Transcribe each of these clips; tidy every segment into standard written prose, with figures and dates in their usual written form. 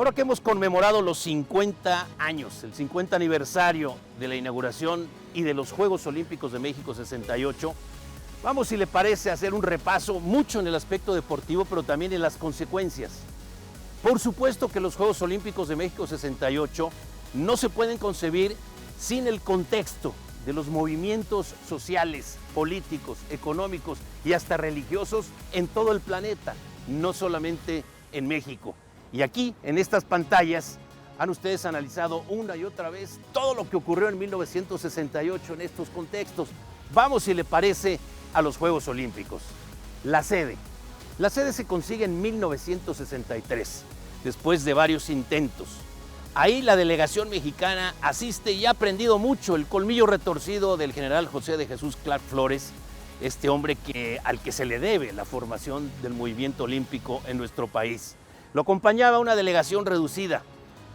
Ahora que hemos conmemorado los 50 años, el 50 aniversario de la inauguración y de los Juegos Olímpicos de México 68, vamos, si le parece, a hacer un repaso mucho en el aspecto deportivo, pero también en las consecuencias. Por supuesto que los Juegos Olímpicos de México 68 no se pueden concebir sin el contexto de los movimientos sociales, políticos, económicos y hasta religiosos en todo el planeta, no solamente en México. Y aquí, en estas pantallas, han ustedes analizado una y otra vez todo lo que ocurrió en 1968 en estos contextos. Vamos, si le parece, a los Juegos Olímpicos. La sede. La sede se consigue en 1963, después de varios intentos. Ahí la delegación mexicana asiste y ha aprendido mucho el colmillo retorcido del general José de Jesús Clark Flores, este hombre al que se le debe la formación del movimiento olímpico en nuestro país. Lo acompañaba una delegación reducida,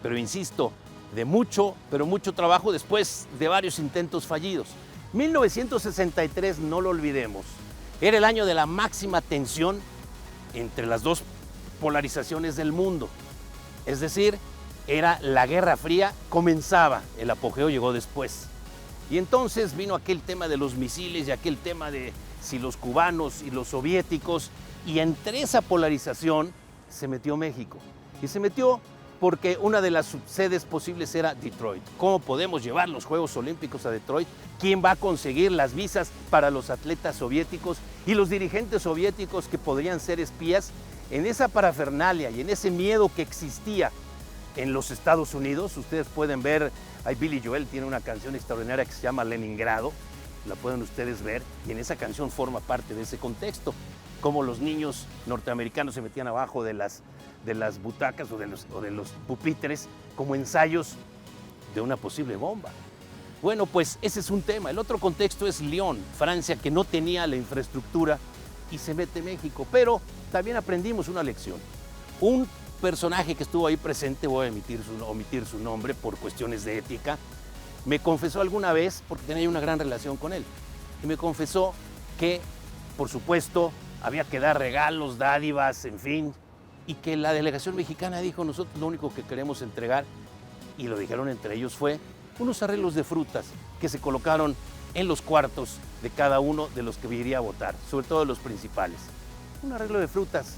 pero insisto, de mucho, pero mucho trabajo después de varios intentos fallidos. 1963, no lo olvidemos, era el año de la máxima tensión entre las dos polarizaciones del mundo. Es decir, era la Guerra Fría, comenzaba, el apogeo llegó después. Y entonces vino aquel tema de los misiles y aquel tema de si los cubanos y los soviéticos, y entre esa polarización se metió México. Y se metió porque una de las subsedes posibles era Detroit. ¿Cómo podemos llevar los Juegos Olímpicos a Detroit? ¿Quién va a conseguir las visas para los atletas soviéticos y los dirigentes soviéticos que podrían ser espías? En esa parafernalia y en ese miedo que existía en los Estados Unidos, ustedes pueden ver, Billy Joel tiene una canción extraordinaria que se llama Leningrado, la pueden ustedes ver, y en esa canción forma parte de ese contexto, cómo los niños norteamericanos se metían abajo de las butacas o de los pupitres como ensayos de una posible bomba. Bueno, pues ese es un tema. El otro contexto es Lyon, Francia, que no tenía la infraestructura y se mete México. Pero también aprendimos una lección. Un personaje que estuvo ahí presente, voy a omitir su nombre por cuestiones de ética, me confesó alguna vez, porque tenía una gran relación con él, y me confesó que, por supuesto, había que dar regalos, dádivas, en fin, y que la delegación mexicana dijo, nosotros lo único que queremos entregar, y lo dijeron entre ellos, fue unos arreglos de frutas que se colocaron en los cuartos de cada uno de los que iría a votar, sobre todo de los principales. Un arreglo de frutas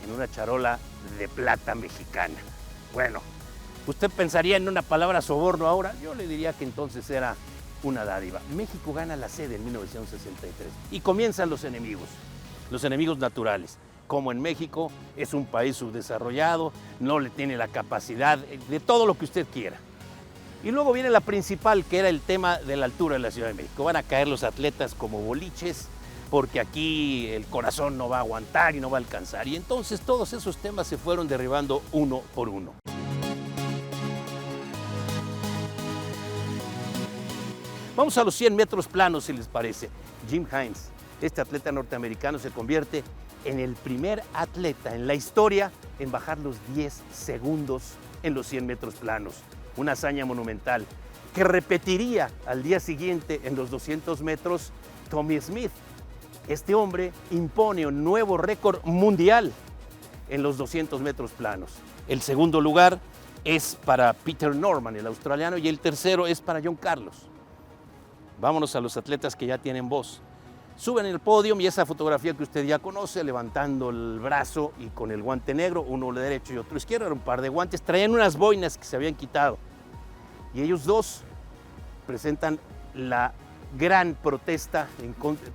en una charola de plata mexicana. Bueno, usted pensaría en una palabra soborno ahora, yo le diría que entonces era una dádiva. México gana la sede en 1963 y comienzan los enemigos naturales. Como en México es un país subdesarrollado, no le tiene la capacidad de todo lo que usted quiera. Y luego viene la principal, que era el tema de la altura de la Ciudad de México. Van a caer los atletas como boliches, porque aquí el corazón no va a aguantar y no va a alcanzar. Y entonces todos esos temas se fueron derribando uno por uno. Vamos a los 100 metros planos, si les parece. Jim Hines, este atleta norteamericano, se convierte en el primer atleta en la historia en bajar los 10 segundos en los 100 metros planos. Una hazaña monumental que repetiría al día siguiente en los 200 metros Tommie Smith. Este hombre impone un nuevo récord mundial en los 200 metros planos. El segundo lugar es para Peter Norman, el australiano, y el tercero es para John Carlos. Vámonos a los atletas que ya tienen voz. Suben el podio y esa fotografía que usted ya conoce, levantando el brazo y con el guante negro, uno derecho y otro izquierdo, era un par de guantes, traían unas boinas que se habían quitado. Y ellos dos presentan la gran protesta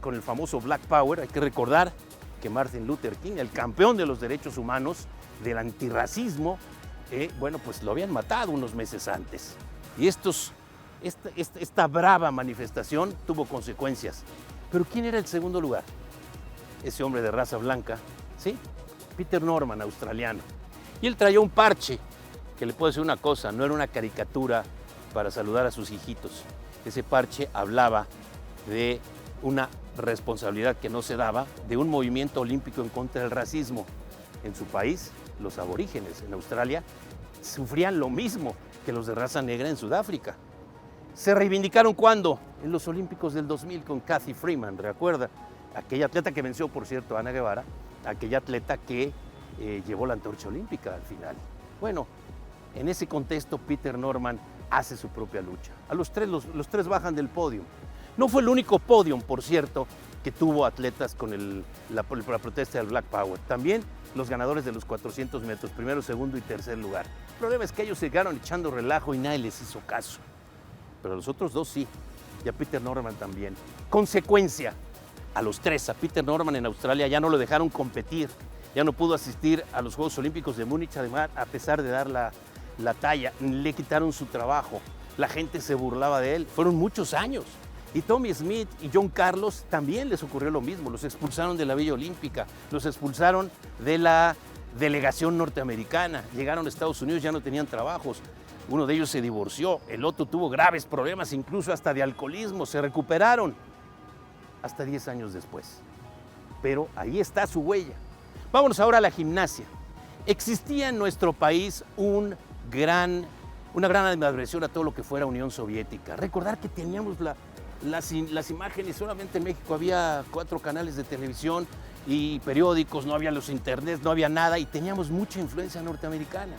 con el famoso Black Power. Hay que recordar que Martin Luther King, el campeón de los derechos humanos, del antirracismo, bueno, pues lo habían matado unos meses antes. Y esta brava manifestación tuvo consecuencias. Pero ¿quién era el segundo lugar? Ese hombre de raza blanca, ¿sí? Peter Norman, australiano. Y él traía un parche, que le puedo decir una cosa, no era una caricatura para saludar a sus hijitos. Ese parche hablaba de una responsabilidad que no se daba, de un movimiento olímpico en contra del racismo. En su país, los aborígenes en Australia sufrían lo mismo que los de raza negra en Sudáfrica. ¿Se reivindicaron cuándo? En los Olímpicos del 2000 con Cathy Freeman, ¿recuerda? Aquella atleta que venció, por cierto, a Ana Guevara, aquella atleta que llevó la antorcha olímpica al final. Bueno, en ese contexto Peter Norman hace su propia lucha. A los tres bajan del podio. No fue el único podio, por cierto, que tuvo atletas con la protesta del Black Power. También los ganadores de los 400 metros, primero, segundo y tercer lugar. El problema es que ellos se quedaron echando relajo y nadie les hizo caso. Pero los otros dos sí, y a Peter Norman también. Consecuencia, a los tres, a Peter Norman en Australia ya no lo dejaron competir, ya no pudo asistir a los Juegos Olímpicos de Múnich, además, a pesar de dar la talla, le quitaron su trabajo, la gente se burlaba de él, fueron muchos años. Y Tommy Smith y John Carlos también les ocurrió lo mismo, los expulsaron de la Villa Olímpica, los expulsaron de la delegación norteamericana, llegaron a Estados Unidos, ya no tenían trabajos, uno de ellos se divorció, el otro tuvo graves problemas, incluso hasta de alcoholismo, se recuperaron hasta 10 años después. Pero ahí está su huella. Vámonos ahora a la gimnasia. Existía en nuestro país una gran admiración a todo lo que fuera Unión Soviética. Recordar que teníamos las imágenes, solamente en México había 4 canales de televisión y periódicos, no había los internets, no había nada y teníamos mucha influencia norteamericana.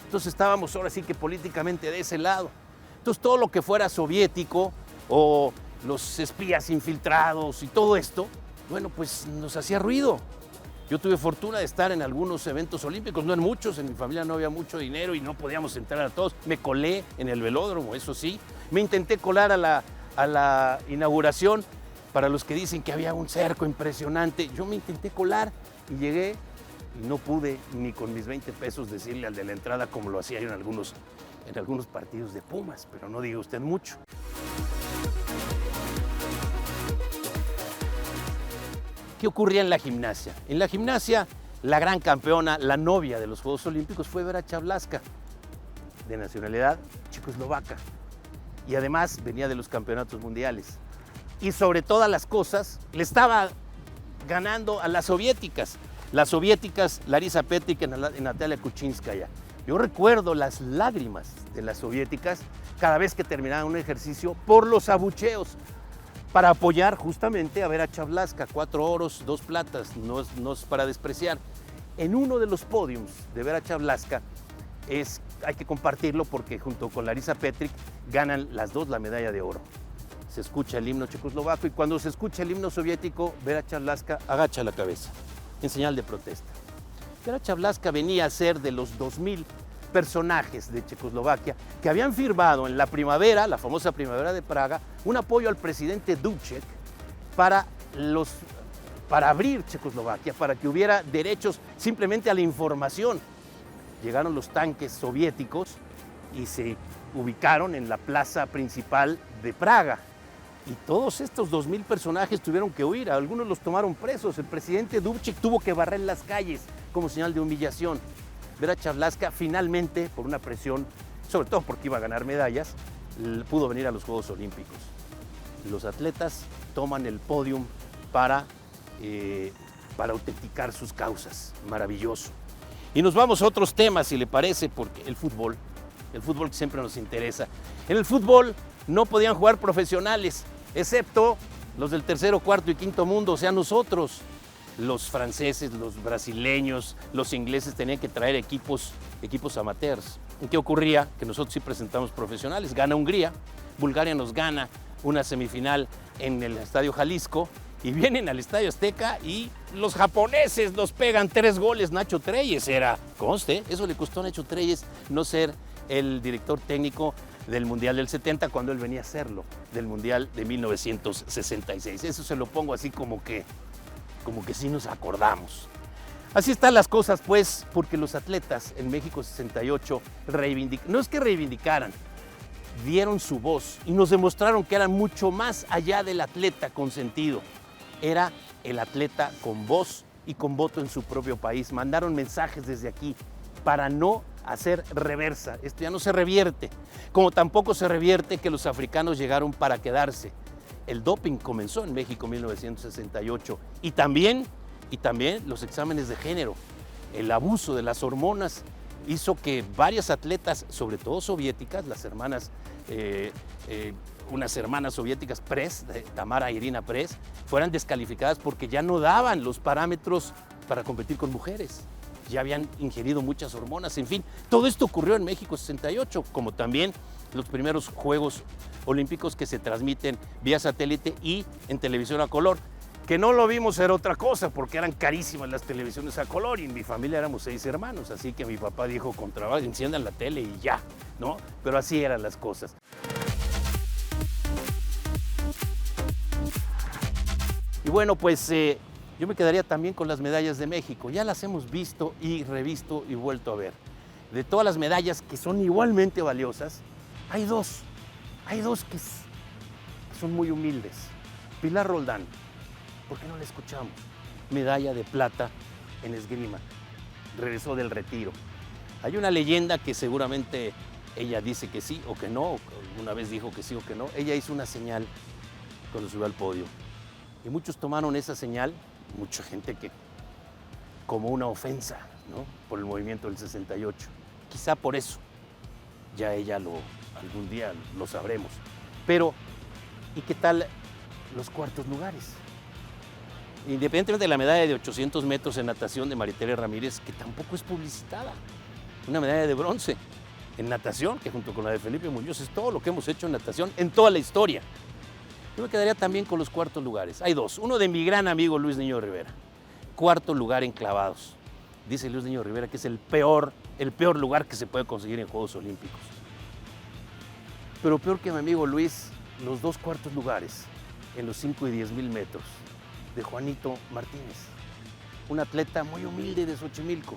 Entonces estábamos ahora sí que políticamente de ese lado. Entonces todo lo que fuera soviético o los espías infiltrados y todo esto, bueno, pues nos hacía ruido. Yo tuve fortuna de estar en algunos eventos olímpicos, no en muchos, en mi familia no había mucho dinero y no podíamos entrar a todos. Me colé en el velódromo, eso sí. Me intenté colar a la inauguración, para los que dicen que había un cerco impresionante. Yo me intenté colar y llegué y no pude ni con mis 20 pesos decirle al de la entrada como lo hacía yo en algunos partidos de Pumas, pero no diga usted mucho. ¿Qué ocurría en la gimnasia? En la gimnasia, la gran campeona, la novia de los Juegos Olímpicos fue Vera Chavlaska, de nacionalidad checoslovaca. Y además venía de los campeonatos mundiales. Y sobre todas las cosas, le estaba ganando a las soviéticas. Las soviéticas, Larisa Petrick y Natalia Kuchinskaya. Yo recuerdo las lágrimas de las soviéticas cada vez que terminaban un ejercicio por los abucheos, para apoyar justamente a Vera Chavlaska, 4 oros, 2 platas, no es para despreciar. En uno de los podiums de Vera Chavlaska, hay que compartirlo porque junto con Larisa Petrick ganan las dos la medalla de oro. Se escucha el himno checoslovaco y cuando se escucha el himno soviético, Vera Chavlaska agacha la cabeza en señal de protesta. Vera Chavlaska venía a ser de los 2000 personajes de Checoslovaquia que habían firmado en la primavera, la famosa primavera de Praga, un apoyo al presidente Dubček para abrir Checoslovaquia, para que hubiera derechos simplemente a la información. Llegaron los tanques soviéticos y se ubicaron en la plaza principal de Praga. Y todos estos 2000 personajes tuvieron que huir, algunos los tomaron presos. El presidente Dubček tuvo que barrer las calles como señal de humillación. Vera Chavlaska finalmente, por una presión, sobre todo porque iba a ganar medallas, pudo venir a los Juegos Olímpicos. Los atletas toman el podium para autenticar sus causas. Maravilloso. Y nos vamos a otros temas, si le parece, porque el fútbol que siempre nos interesa. En el fútbol no podían jugar profesionales, excepto los del tercero, cuarto y quinto mundo, o sea, nosotros. Los franceses, los brasileños, los ingleses tenían que traer equipos amateurs. ¿Y qué ocurría? Que nosotros sí presentamos profesionales. Gana Hungría, Bulgaria nos gana una semifinal en el Estadio Jalisco y vienen al Estadio Azteca y los japoneses nos pegan 3 goles. Nacho Treyes era, conste, eso le costó a Nacho Treyes no ser el director técnico del Mundial del 70 cuando él venía a serlo, del Mundial de 1966. Eso se lo pongo así como que sí nos acordamos. Así están las cosas, pues, porque los atletas en México 68 no es que reivindicaran, dieron su voz y nos demostraron que eran mucho más allá del atleta consentido. Era el atleta con voz y con voto en su propio país. Mandaron mensajes desde aquí para no hacer reversa. Esto ya no se revierte, como tampoco se revierte que los africanos llegaron para quedarse. El doping comenzó en México en 1968 y también los exámenes de género. El abuso de las hormonas hizo que varias atletas, sobre todo soviéticas, unas hermanas soviéticas, Press, Tamara e Irina Press, fueran descalificadas porque ya no daban los parámetros para competir con mujeres. ya habían ingerido muchas hormonas, en fin. Todo esto ocurrió en México 68, como también los primeros Juegos Olímpicos que se transmiten vía satélite y en televisión a color. Que no lo vimos era otra cosa, porque eran carísimas las televisiones a color y en mi familia éramos 6 hermanos, así que mi papá dijo con trabajo, enciendan la tele y ya, ¿no? Pero así eran las cosas. Y bueno, pues yo me quedaría también con las medallas de México. Ya las hemos visto y revisto y vuelto a ver. De todas las medallas que son igualmente valiosas, hay dos que son muy humildes. Pilar Roldán, ¿por qué no la escuchamos? Medalla de plata en esgrima. Regresó del retiro. Hay una leyenda que seguramente ella dice que sí o que no, una vez dijo que sí o que no. Ella hizo una señal cuando subió al podio. Y muchos tomaron esa señal, mucha gente que, como una ofensa, ¿no? Por el movimiento del 68. Quizá por eso, ya ella algún día lo sabremos. Pero, ¿y qué tal los cuartos lugares? Independientemente de la medalla de 800 metros en natación de Maritere Ramírez, que tampoco es publicitada. Una medalla de bronce en natación, que junto con la de Felipe Muñoz es todo lo que hemos hecho en natación en toda la historia. Yo me quedaría también con los cuartos lugares. Hay dos. Uno de mi gran amigo Luis Niño Rivera. Cuarto lugar en clavados. Dice Luis Niño Rivera que es el peor lugar que se puede conseguir en Juegos Olímpicos. Pero peor que mi amigo Luis, los 2 cuartos lugares en los 5 y 10,000 metros de Juanito Martínez. Un atleta muy humilde de Xochimilco,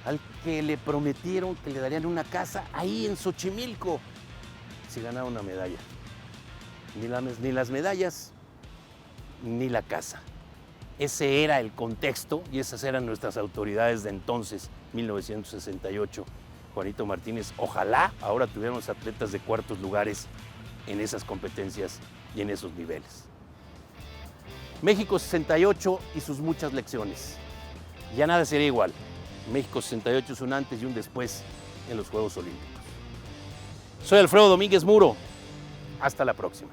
al que le prometieron que le darían una casa ahí en Xochimilco si ganaba una medalla. Ni las medallas, ni la casa. Ese era el contexto y esas eran nuestras autoridades de entonces, 1968. Juanito Martínez, ojalá ahora tuviéramos atletas de cuartos lugares en esas competencias y en esos niveles. México 68 y sus muchas lecciones. Ya nada sería igual. México 68 es un antes y un después en los Juegos Olímpicos. Soy Alfredo Domínguez Muro. Hasta la próxima.